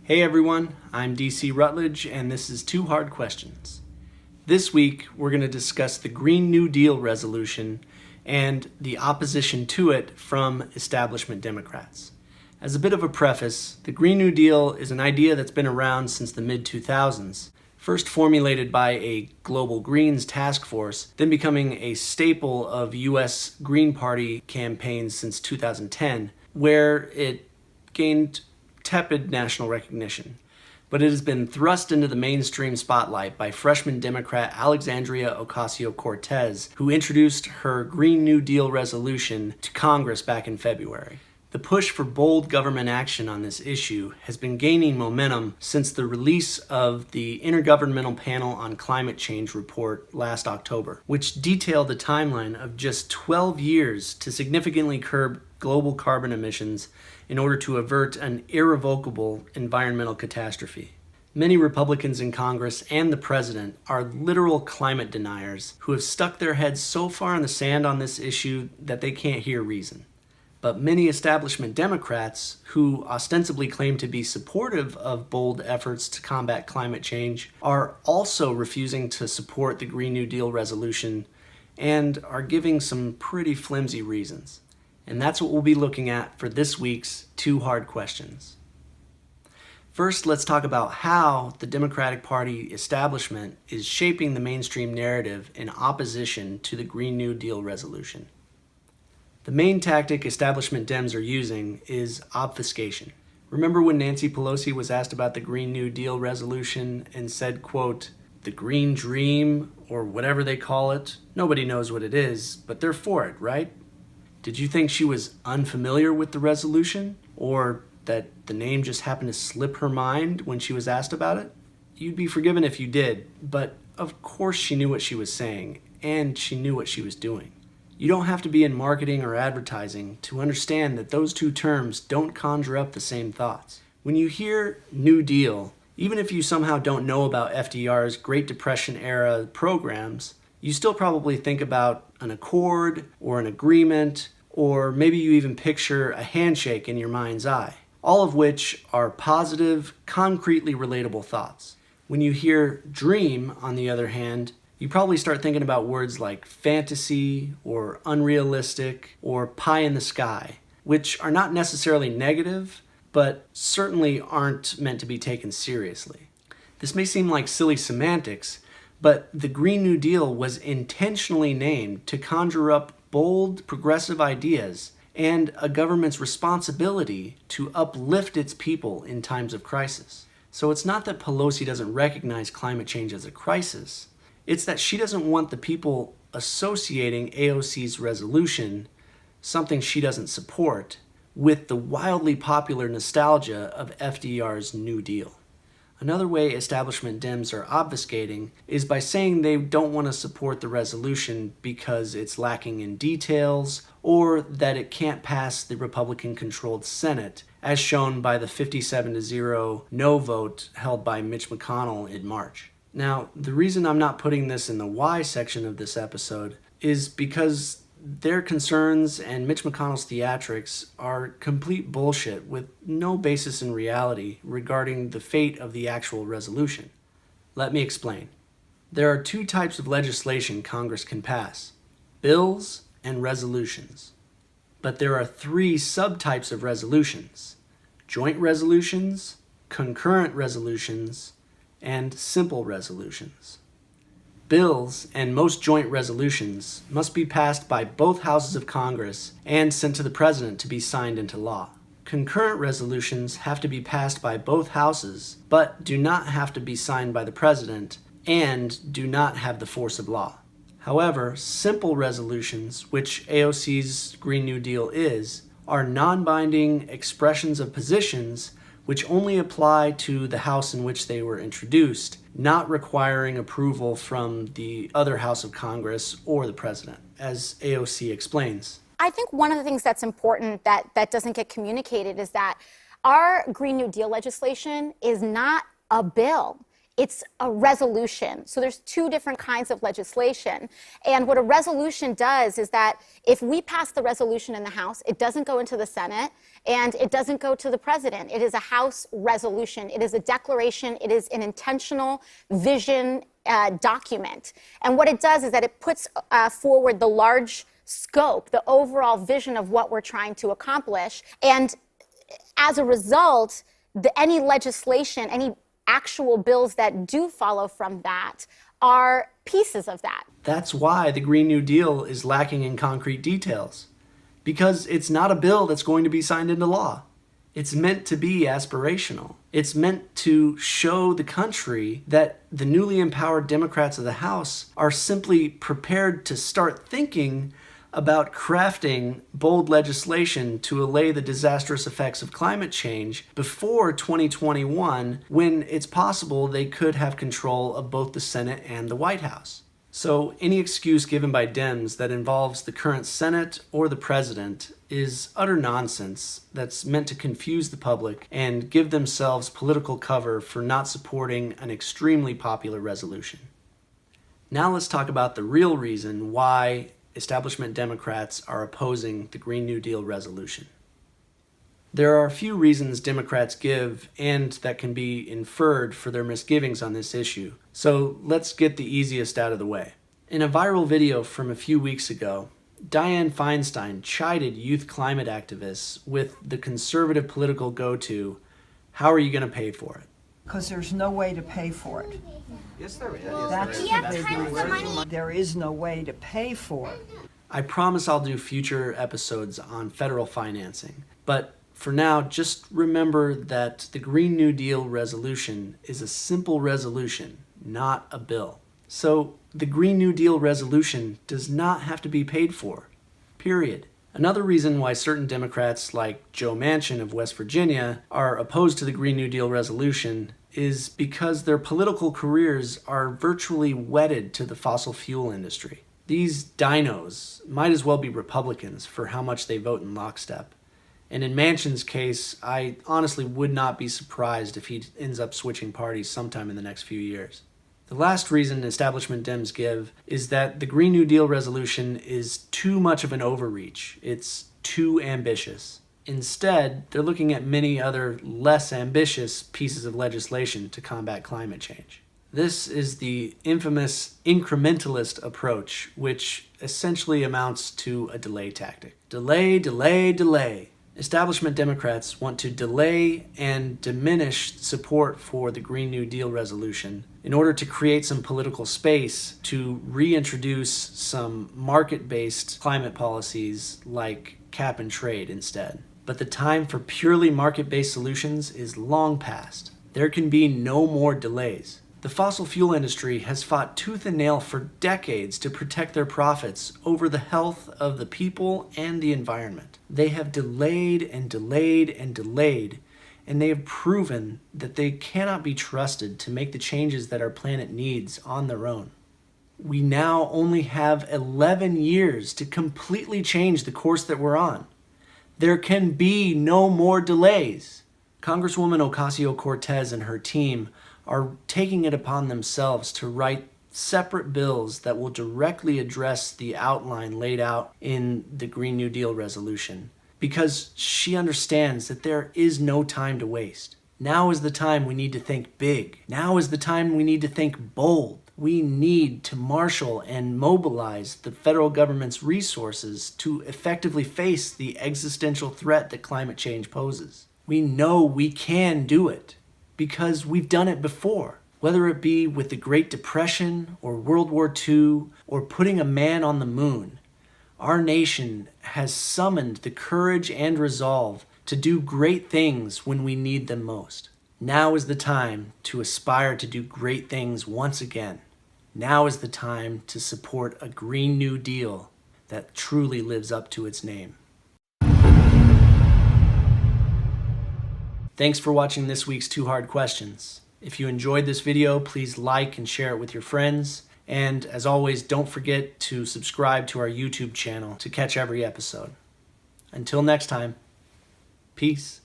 Hey everyone, I'm DC Rutledge, and this is Two Hard Questions. This week, we're going to discuss the Green New Deal resolution and the opposition to it from establishment Democrats. As a bit of a preface, the Green New Deal is an idea that's been around since the mid-2000s, first formulated by a global Greens task force, then becoming a staple of U.S. Green Party campaigns since 2010, where it gained tepid national recognition. But it has been thrust into the mainstream spotlight by freshman Democrat Alexandria Ocasio-Cortez, who introduced her Green New Deal resolution to Congress back in February. The push for bold government action on this issue has been gaining momentum since the release of the Intergovernmental Panel on Climate Change report last October, which detailed a timeline of just 12 years to significantly curb global carbon emissions in order to avert an irrevocable environmental catastrophe. Many Republicans in Congress and the president are literal climate deniers who have stuck their heads so far in the sand on this issue that they can't hear reason. But many establishment Democrats, who ostensibly claim to be supportive of bold efforts to combat climate change, are also refusing to support the Green New Deal resolution and are giving some pretty flimsy reasons. And that's what we'll be looking at for this week's Two Hard Questions. First, let's talk about how the Democratic Party establishment is shaping the mainstream narrative in opposition to the Green New Deal resolution. The main tactic establishment Dems are using is obfuscation. Remember when Nancy Pelosi was asked about the Green New Deal resolution and said, quote, "The Green Dream," or whatever they call it, nobody knows what it is, but they're for it, right? Did you think she was unfamiliar with the resolution, or that the name just happened to slip her mind when she was asked about it? You'd be forgiven if you did, but of course she knew what she was saying, and she knew what she was doing. You don't have to be in marketing or advertising to understand that those two terms don't conjure up the same thoughts. When you hear New Deal, even if you somehow don't know about FDR's Great Depression era programs, you still probably think about an accord or an agreement, or maybe you even picture a handshake in your mind's eye, all of which are positive, concretely relatable thoughts. When you hear dream, on the other hand, you probably start thinking about words like fantasy or unrealistic or pie in the sky, which are not necessarily negative, but certainly aren't meant to be taken seriously. This may seem like silly semantics, but the Green New Deal was intentionally named to conjure up bold, progressive ideas and a government's responsibility to uplift its people in times of crisis. So it's not that Pelosi doesn't recognize climate change as a crisis. It's that she doesn't want the people associating AOC's resolution, something she doesn't support, with the wildly popular nostalgia of FDR's New Deal. Another way establishment Dems are obfuscating is by saying they don't want to support the resolution because it's lacking in details or that it can't pass the Republican-controlled Senate, as shown by the 57-0 no vote held by Mitch McConnell in March. Now, the reason I'm not putting this in the why section of this episode is because their concerns and Mitch McConnell's theatrics are complete bullshit with no basis in reality regarding the fate of the actual resolution. Let me explain. There are two types of legislation Congress can pass: bills and resolutions. But there are three subtypes of resolutions: joint resolutions, concurrent resolutions, and simple resolutions. Bills and most joint resolutions must be passed by both houses of Congress and sent to the President to be signed into law. Concurrent resolutions have to be passed by both houses, but do not have to be signed by the President and do not have the force of law. However, simple resolutions, which AOC's Green New Deal is, are non-binding expressions of positions which only apply to the House in which they were introduced, not requiring approval from the other House of Congress or the President, as AOC explains. I think one of the things that's important that doesn't get communicated is that our Green New Deal legislation is not a bill. It's a resolution. So there's two different kinds of legislation. And what a resolution does is that if we pass the resolution in the House, it doesn't go into the Senate and it doesn't go to the president. It is a House resolution. It is a declaration. It is an intentional vision document. And what it does is that it puts forward the large scope, the overall vision of what we're trying to accomplish. And as a result, any legislation, any actual bills that do follow from that are pieces of that. That's why the Green New Deal is lacking in concrete details, because it's not a bill that's going to be signed into law. It's meant to be aspirational. It's meant to show the country that the newly empowered Democrats of the House are simply prepared to start thinking about crafting bold legislation to allay the disastrous effects of climate change before 2021, when it's possible they could have control of both the Senate and the White House. So any excuse given by Dems that involves the current Senate or the president is utter nonsense that's meant to confuse the public and give themselves political cover for not supporting an extremely popular resolution. Now let's talk about the real reason why establishment Democrats are opposing the Green New Deal resolution. There are a few reasons Democrats give and that can be inferred for their misgivings on this issue. So let's get the easiest out of the way. In a viral video from a few weeks ago, Dianne Feinstein chided youth climate activists with the conservative political go-to, "How are you going to pay for it?" Because there's no way to pay for it. Yes, there is. That's the big reason. There is no way to pay for it. I promise I'll do future episodes on federal financing, but for now, just remember that the Green New Deal resolution is a simple resolution, not a bill. So the Green New Deal resolution does not have to be paid for, period. Another reason why certain Democrats like Joe Manchin of West Virginia are opposed to the Green New Deal resolution is because their political careers are virtually wedded to the fossil fuel industry. These dinos might as well be Republicans for how much they vote in lockstep. And in Manchin's case, I honestly would not be surprised if he ends up switching parties sometime in the next few years. The last reason establishment Dems give is that the Green New Deal resolution is too much of an overreach. It's too ambitious. Instead, they're looking at many other less ambitious pieces of legislation to combat climate change. This is the infamous incrementalist approach, which essentially amounts to a delay tactic. Delay, delay, delay. Establishment Democrats want to delay and diminish support for the Green New Deal resolution in order to create some political space to reintroduce some market-based climate policies like cap and trade instead. But the time for purely market-based solutions is long past. There can be no more delays. The fossil fuel industry has fought tooth and nail for decades to protect their profits over the health of the people and the environment. They have delayed and delayed and delayed, and they have proven that they cannot be trusted to make the changes that our planet needs on their own. We now only have 11 years to completely change the course that we're on. There can be no more delays. Congresswoman Ocasio-Cortez and her team are taking it upon themselves to write separate bills that will directly address the outline laid out in the Green New Deal resolution, because she understands that there is no time to waste. Now is the time we need to think big. Now is the time we need to think bold. We need to marshal and mobilize the federal government's resources to effectively face the existential threat that climate change poses. We know we can do it because we've done it before, whether it be with the Great Depression or World War II or putting a man on the moon. Our nation has summoned the courage and resolve to do great things when we need them most. Now is the time to aspire to do great things once again. Now is the time to support a Green New Deal that truly lives up to its name. Thanks for watching this week's Two Hard Questions. If you enjoyed this video, please like and share it with your friends. And as always, don't forget to subscribe to our YouTube channel to catch every episode. Until next time, peace.